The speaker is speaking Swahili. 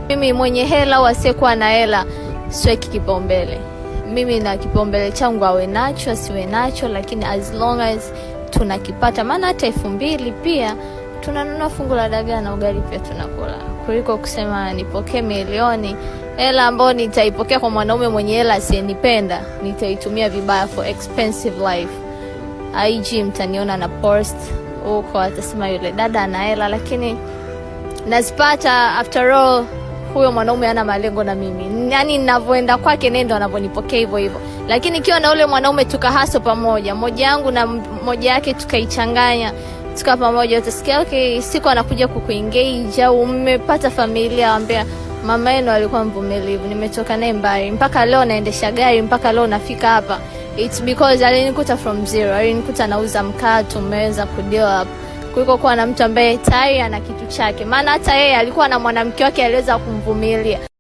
Mimi mwenye hela au asiyekuwa na hela siweki kipaumbele. Mimi na kipaumbele changu awe nacho asiwe nacho, lakini as long as tunakipata, maana hata 2000 pia tunanunua fungu la dagaa na ugali pia tunakula, kuliko kusema nipokee milioni. Hela ambayo nitaipokea kwa mwanaume mwenye hela asiyenipenda nitaitumia vibaya for expensive life. IG mtaniona na post huko, atasema yule dada ana hela, lakini nazipata. After all, huyo mwanaume hana malengo na mimi. Yaani ninavyoenda kwake nendo anavyonipokea hivyo hivyo. Lakini ikiwa na ule mwanaume tukahaso pamoja, moja yangu na moja yake tukaichanganya, tuka pamoja, utasikia okay, siku anakuja kukuengage au mmepata familia, ambia mama yenu alikuwa mvumilivu, nimetoka naye mbali, mpaka leo naendesha gari, mpaka leo nafika hapa. It's because alinikuta from zero, alinikuta nauza mkaa, tumeweza kudeal up, kuliko kuwa na mtu ambaye tayari ana kitu chake. Maana hata yeye alikuwa na mwanamke wake aliweza kumvumilia.